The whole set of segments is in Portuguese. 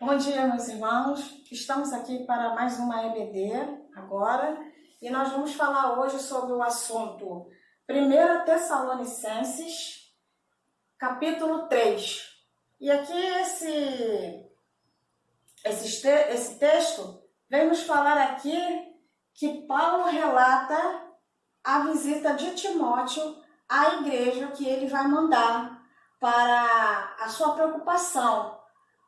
Bom dia, meus irmãos. Estamos aqui para mais uma EBD agora e nós vamos falar hoje sobre o assunto 1 Tessalonicenses, capítulo 3. E aqui esse texto vem nos falar aqui que Paulo relata a visita de Timóteo à igreja que ele vai mandar para a sua preocupação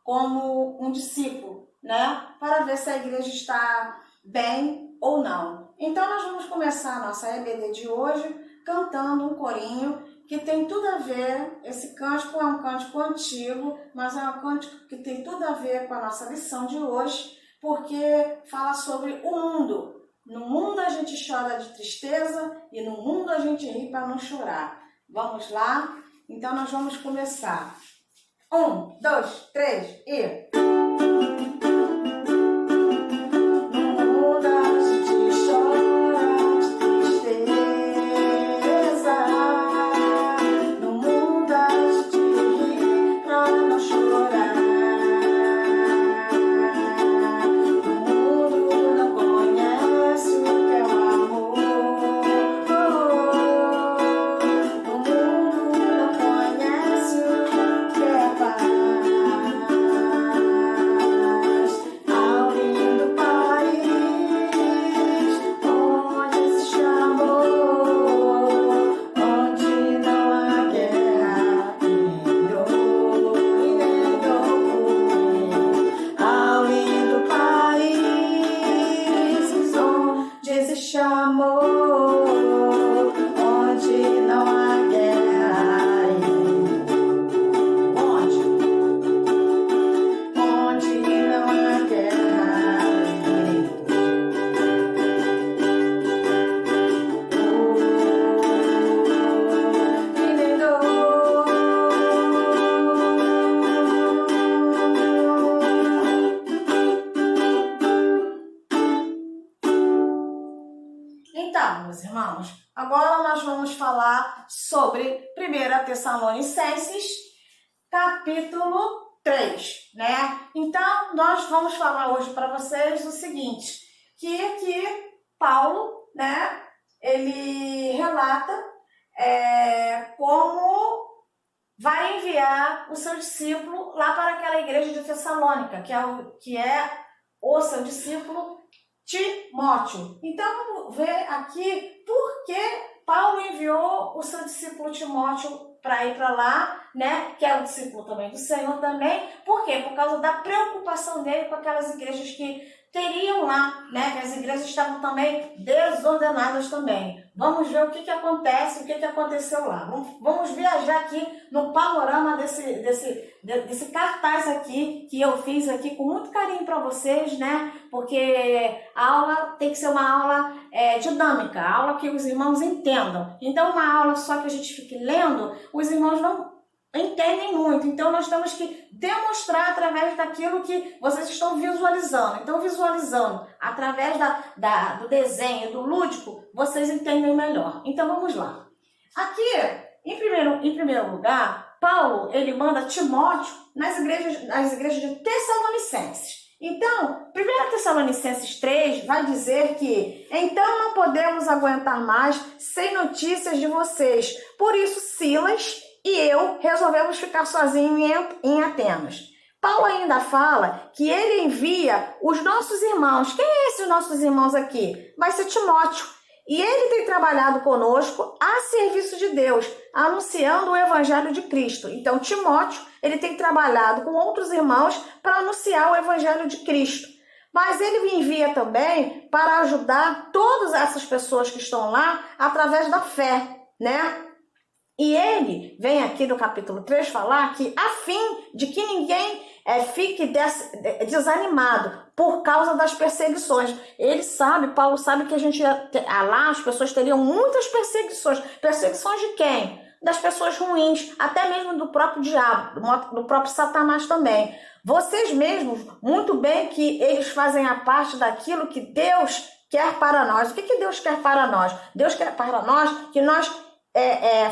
como um discípulo, né? Para ver se a igreja está bem ou não. Então nós vamos começar a nossa EBD de hoje cantando um corinho que tem tudo a ver. Esse cântico é um cântico antigo, mas é um cântico que tem tudo a ver com a nossa lição de hoje, porque fala sobre o mundo. No mundo a gente chora de tristeza e no mundo a gente ri para não chorar. Vamos lá? Então nós vamos começar. 1, 2, 3 e... Então, meus irmãos, agora nós vamos falar sobre 1 Tessalonicenses, capítulo 3, né? Então, nós vamos falar hoje para vocês o seguinte, que aqui Paulo, né, ele relata como vai enviar o seu discípulo lá para aquela igreja de Tessalônica, que é o seu discípulo Timóteo. Então, vamos ver aqui por que Paulo enviou o seu discípulo Timóteo para ir para lá, né? Que é o discípulo também do Senhor também. Por quê? Por causa da preocupação dele com aquelas igrejas que teriam lá, né? Que as igrejas estavam também desordenadas também. Vamos ver o que acontece, o que aconteceu lá. Vamos viajar aqui no panorama desse cartaz aqui, que eu fiz aqui com muito carinho para vocês, né? Porque a aula tem que ser uma aula dinâmica, a aula que os irmãos entendam. Então, uma aula só que a gente fique lendo, os irmãos não entendem muito. Então, nós temos que demonstrar através daquilo que vocês estão visualizando. Então, visualizando através do desenho, do lúdico, vocês entendem melhor. Então, vamos lá. Aqui, em primeiro lugar, Paulo, ele manda Timóteo nas igrejas de Tessalonicenses. Então, 1 Tessalonicenses 3 vai dizer que então não podemos aguentar mais sem notícias de vocês. Por isso, Silas e eu resolvemos ficar sozinhos em Atenas. Paulo ainda fala que ele envia os nossos irmãos. Quem é esses nossos irmãos aqui? Vai ser Timóteo. E ele tem trabalhado conosco a serviço de Deus, anunciando o Evangelho de Cristo. Então, Timóteo, ele tem trabalhado com outros irmãos para anunciar o Evangelho de Cristo. Mas ele me envia também para ajudar todas essas pessoas que estão lá através da fé, né? E ele vem aqui no capítulo 3 falar que a fim de que ninguém fique desanimado por causa das perseguições. Paulo sabe que lá as pessoas teriam muitas perseguições. Perseguições de quem? Das pessoas ruins, até mesmo do próprio diabo, do próprio Satanás também. Vocês mesmos, muito bem que eles fazem a parte daquilo que Deus quer para nós. O que Deus quer para nós? Deus quer para nós que nós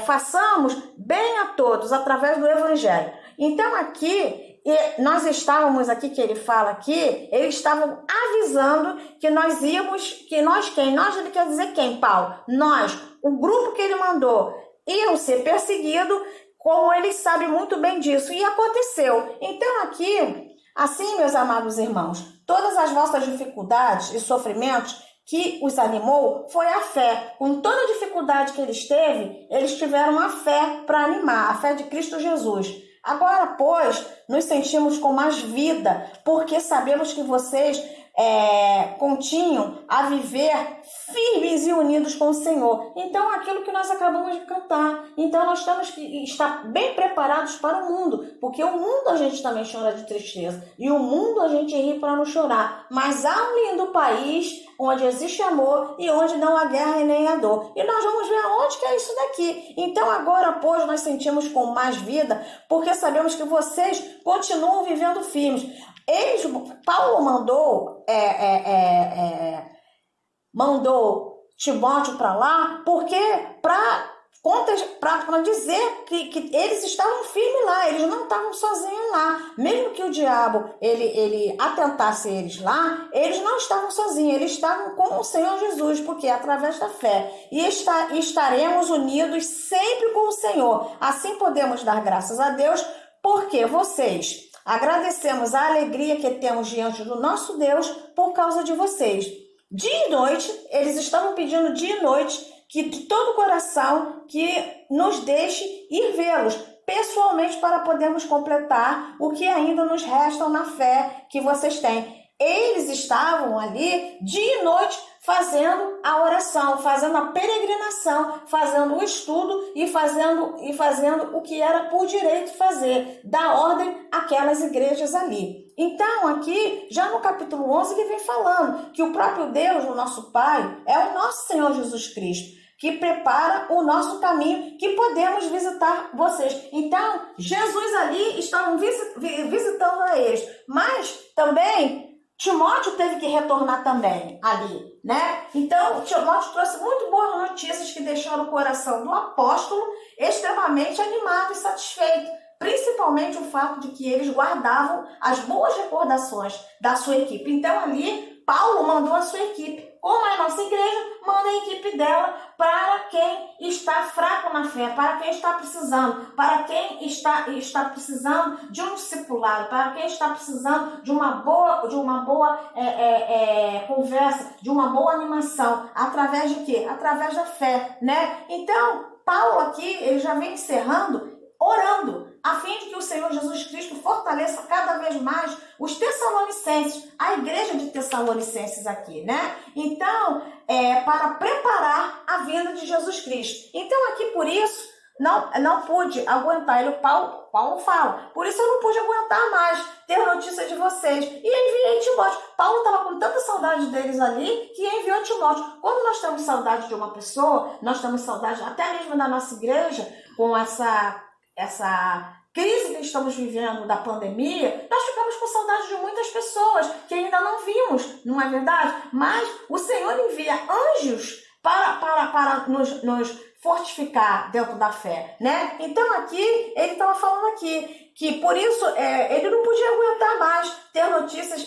façamos bem a todos através do Evangelho. Então aqui, nós estávamos aqui, que ele fala aqui, eles estavam avisando que nós íamos, que nós quem? Nós, ele quer dizer quem, Paulo? Nós, o grupo que ele mandou, iam ser perseguidos, como ele sabe muito bem disso, e aconteceu. Então aqui, assim, meus amados irmãos, todas as vossas dificuldades e sofrimentos que os animou foi a fé. Com toda a dificuldade que eles tiveram a fé para animar, a fé de Cristo Jesus. Agora, pois, nos sentimos com mais vida, porque sabemos que vocês continham a viver firmes e unidos com o Senhor. Então, aquilo que nós acabamos de cantar. Então, nós temos que estar bem preparados para o mundo, porque o mundo a gente também chora de tristeza, e o mundo a gente ri para não chorar. Mas há um lindo país onde existe amor e onde não há guerra e nem há dor. E nós vamos ver aonde que é isso daqui. Então, agora, pois, nós sentimos com mais vida, porque sabemos que vocês continuam vivendo firmes. Paulo mandou Timóteo para lá, porque para dizer que eles estavam firmes lá, eles não estavam sozinhos lá. Mesmo que o diabo ele atentasse eles lá, eles não estavam sozinhos, eles estavam com o Senhor Jesus, porque é através da fé. E estaremos unidos sempre com o Senhor. Assim podemos dar graças a Deus, porque vocês agradecemos a alegria que temos diante do nosso Deus por causa de vocês. Dia e noite, eles estavam pedindo dia e noite que de todo o coração que nos deixe ir vê-los pessoalmente para podermos completar o que ainda nos resta na fé que vocês têm. Eles estavam ali dia e noite fazendo a oração, fazendo a peregrinação, fazendo o estudo e fazendo o que era por direito fazer, dar ordem àquelas igrejas ali. Então, aqui, já no capítulo 11, ele vem falando que o próprio Deus, o nosso Pai, é o nosso Senhor Jesus Cristo, que prepara o nosso caminho, que podemos visitar vocês. Então, Jesus ali estava visitando a eles, mas também Timóteo teve que retornar também ali, né? Então, Timóteo trouxe muito boas notícias que deixaram o coração do apóstolo extremamente animado e satisfeito, principalmente o fato de que eles guardavam as boas recordações da sua equipe. Então, ali, Paulo mandou a sua equipe, como é a nossa igreja, manda a equipe dela para quem está fraco na fé, para quem está precisando, para quem está precisando de um discipulado, para quem está precisando de uma boa conversa, de uma boa animação, através de quê? Através da fé, né? Então, Paulo aqui, ele já vem encerrando, orando, a fim de que o Senhor Jesus Cristo fortaleça cada vez mais os Tessalonicenses, a igreja de Tessalonicenses aqui, né? Então, para preparar a vinda de Jesus Cristo. Então, aqui por isso, não pude aguentar, Paulo fala, por isso eu não pude aguentar mais ter notícia de vocês. E enviei Timóteo. Paulo estava com tanta saudade deles ali que enviou Timóteo. Quando nós temos saudade de uma pessoa, nós temos saudade até mesmo da nossa igreja, com essa crise que estamos vivendo da pandemia, nós ficamos com saudade de muitas pessoas que ainda não vimos, não é verdade? Mas o Senhor envia anjos para nos fortificar dentro da fé, né? Então aqui, ele estava falando aqui, que por isso ele não podia aguentar mais ter notícias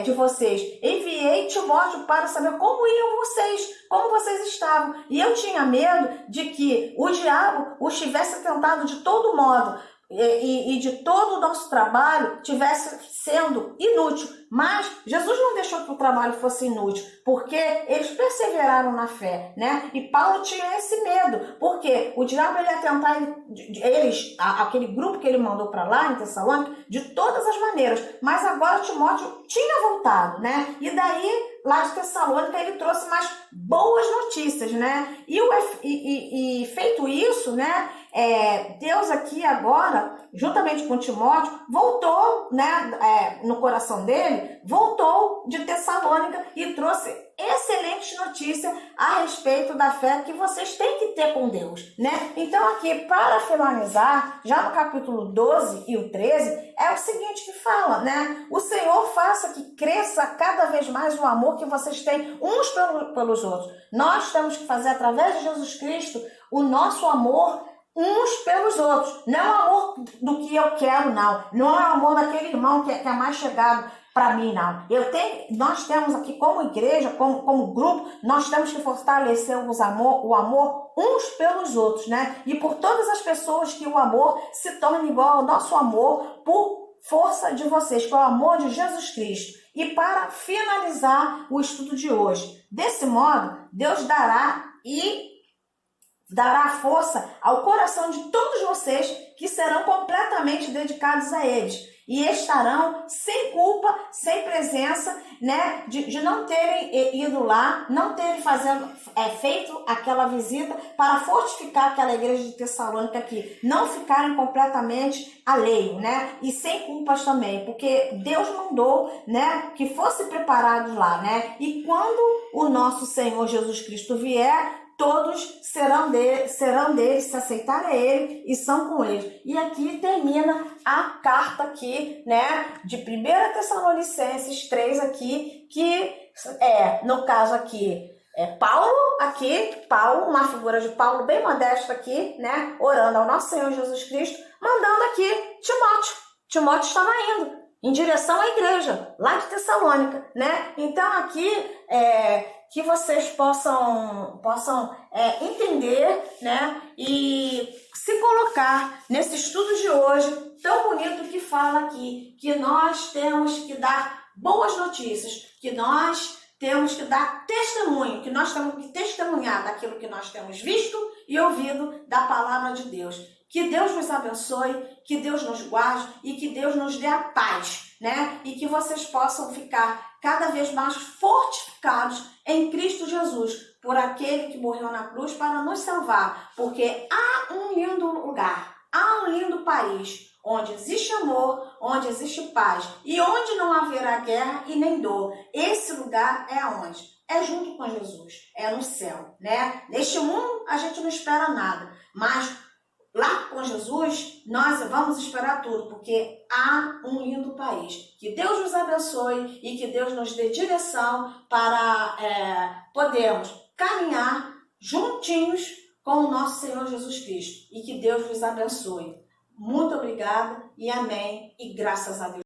de vocês. Enviei Timóteo para saber como iam vocês, como vocês estavam. E eu tinha medo de que o diabo os tivesse tentado de todo modo, e de todo o nosso trabalho tivesse sendo inútil. Mas Jesus não deixou que o trabalho fosse inútil, porque eles perseveraram na fé, né? E Paulo tinha esse medo, porque o diabo ia tentar aquele grupo que ele mandou para lá em Tessalônica, de todas as maneiras. Mas agora Timóteo tinha voltado, né? E daí, lá de Tessalônica, ele trouxe mais boas notícias, né? E feito isso, né? Deus aqui agora, juntamente com Timóteo, voltou, né, no coração dele, voltou de Tessalônica e trouxe excelentes notícias a respeito da fé que vocês têm que ter com Deus, né? Então aqui, para finalizar, já no capítulo 12 e o 13, é o seguinte que fala, né? O Senhor faça que cresça cada vez mais o amor que vocês têm uns pelos outros. Nós temos que fazer, através de Jesus Cristo, o nosso amor uns pelos outros. Não é o amor do que eu quero, não. Não é o amor daquele irmão que é mais chegado para mim, não. Nós temos aqui como igreja, como grupo, nós temos que fortalecer o amor uns pelos outros, né? E por todas as pessoas que o amor se torne igual ao nosso amor por força de vocês, que é o amor de Jesus Cristo. E para finalizar o estudo de hoje, desse modo, Deus dará força ao coração de todos vocês que serão completamente dedicados a eles e estarão sem culpa, sem presença, né, de não terem ido lá, não terem feito aquela visita para fortificar aquela igreja de Tessalônica aqui, não ficarem completamente alheios, né, e sem culpas também, porque Deus mandou, né, que fosse preparado lá, né, e quando o nosso Senhor Jesus Cristo vier, todos serão dele, se aceitarem a ele e são com ele. E aqui termina a carta aqui, né, de 1 Tessalonicenses 3 aqui, que no caso aqui, Paulo, uma figura de Paulo bem modesta aqui, né, orando ao nosso Senhor Jesus Cristo, mandando aqui Timóteo. Timóteo estava indo em direção à igreja, lá de Tessalônica, né? Então aqui que vocês possam entender, né? E se colocar nesse estudo de hoje tão bonito que fala aqui que nós temos que dar boas notícias, que nós temos que dar testemunho, que nós temos que testemunhar daquilo que nós temos visto e ouvido da palavra de Deus. Que Deus nos abençoe, que Deus nos guarde e que Deus nos dê a paz, né? E que vocês possam ficar cada vez mais fortificados em Cristo Jesus, por aquele que morreu na cruz para nos salvar, porque há um lindo lugar, há um lindo país, onde existe amor, onde existe paz e onde não haverá guerra e nem dor. Esse lugar é aonde? É junto com Jesus, é no céu, né? Neste mundo a gente não espera nada, mas lá com Jesus, nós vamos esperar tudo, porque há um lindo país. Que Deus nos abençoe e que Deus nos dê direção para podermos caminhar juntinhos com o nosso Senhor Jesus Cristo. E que Deus nos abençoe. Muito obrigada e amém. E graças a Deus.